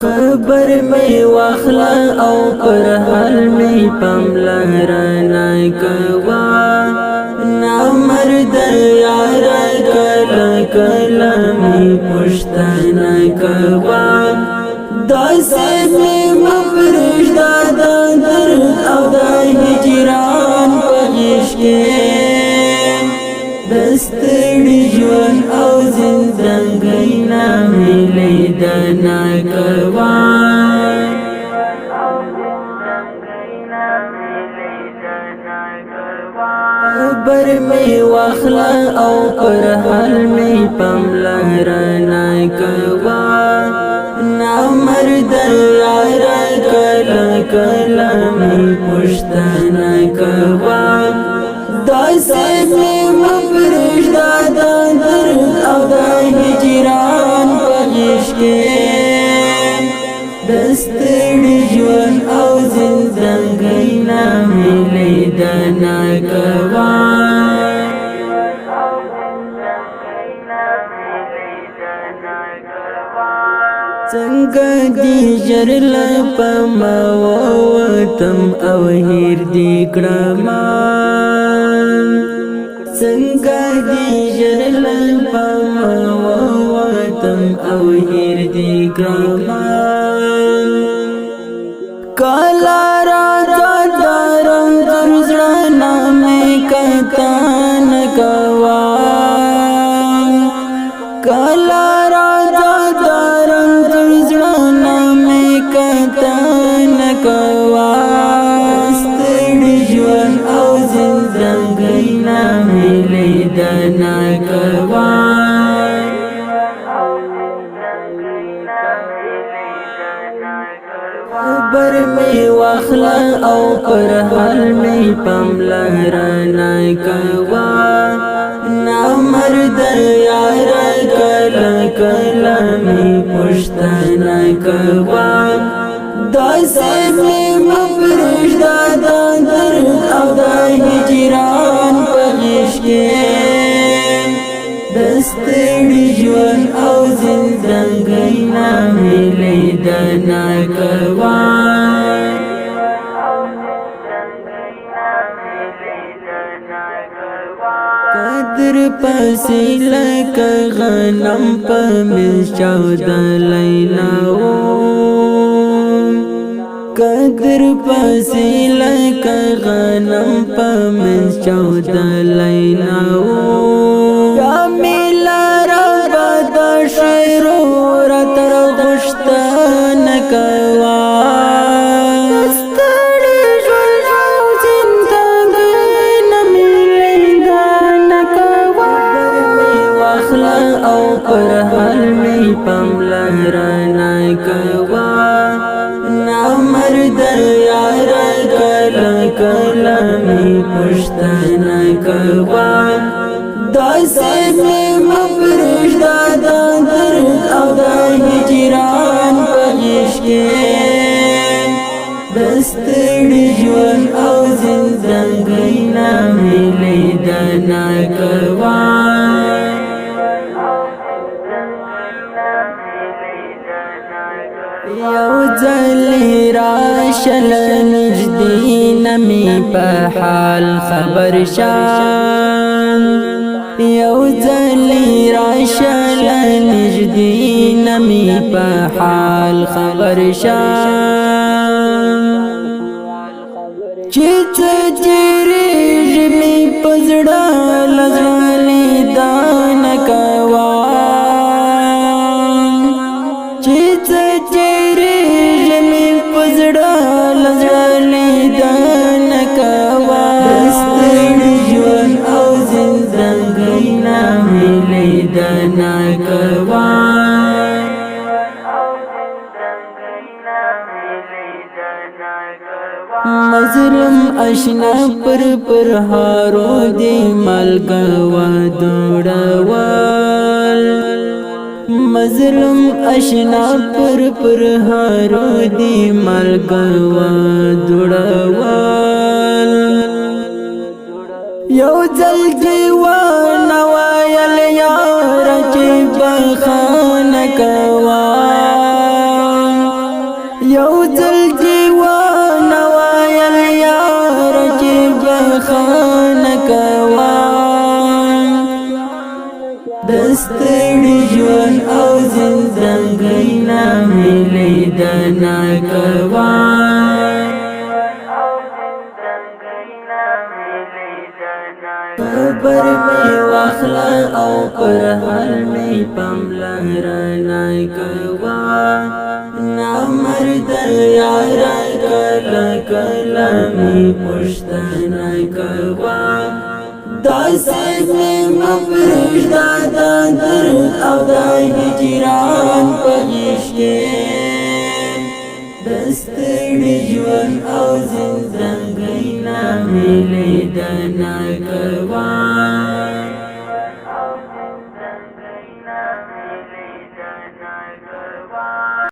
खबर में वाखला او पर हाल में पमलहराना कवा ना मर्द यार कला कला में पुश्तना कवा दासे में मफरश दादा दर्द औदा हिजरान पगिश के दस्तड़ी जुन औ जिंदगी ना मिले दना कवा खबर में वाखला औ पर हाल में पमलहराना कवा ना मर्द यार कला कला में पुश्तना कवा दासे में मफरश दादा दर्द औदा हिजरान पगिश के दस्तड़ी जुन औ जिंदगी ना मिले दना कवा संगा दी जरल पमावतम अवहिर दी क्रमान संगा दी जरल पमावतम अवहिर दी क्रमान काला राजा दारम दुर्जना में कतान कवा काला राजा दारम दुर्जना में कतान कवा दस्तड़ी जुन औ जिंदगी ना मिले दना कवा खबर में वाखला औ पर हाल में पमलहराना कवा ना मर्द यार कला कला में पुश्तना कवा दासे में मफरश दादा दर्द औदा हिजरान पगिश के दस्तड़ी जुन औ जिंदगी ना मिले दना कवा कदर पसील का गनम पमिल चौदह लैलाओ कदर पसील का गनम पमिल चौदह लैलाओ या मिला रबा शेरो रतर गुश्तन कवा औ पर हाल में पमलहराना कवा ना मर्द यार कला कला में पुश्तना कवा दासे में मफरश दादा दर्द औदा हिजरान पगिश के दस्तड़ी जुन औ जिंदगी ना मिले दना कवा यौजल राशल निजदीन में पहाल खबर शान यौजल राशल निजदीन में पहाल खबर शान चित चिरीज में पजड़ा लजवाली दान कवा चित चिरीज में पजड़ा लजवाली दान कवा दस्तड़ी जुन औ जिंदगी ना मिले दना कवा मजलुम अशना पर हारो दे मलगवा दौड़वाल मजलुम अशना पर हारो दे मलगवा दौड़वाल यौ जल जीवा नवायल यार चे बखान कवा یو ځل دیوان وایل یار چې بخانه کوا دستړي ژوند او زندګۍ نامې لیدنه کوا خبر می واخلا او پر حال می پاملرنه کوا نامرد یارا کلا کلا می پشتنه کوا داسې می مپرش دا درد او دا هجران پهیش کې دستړي ژوند او زندګۍ نامې لیدنه کوا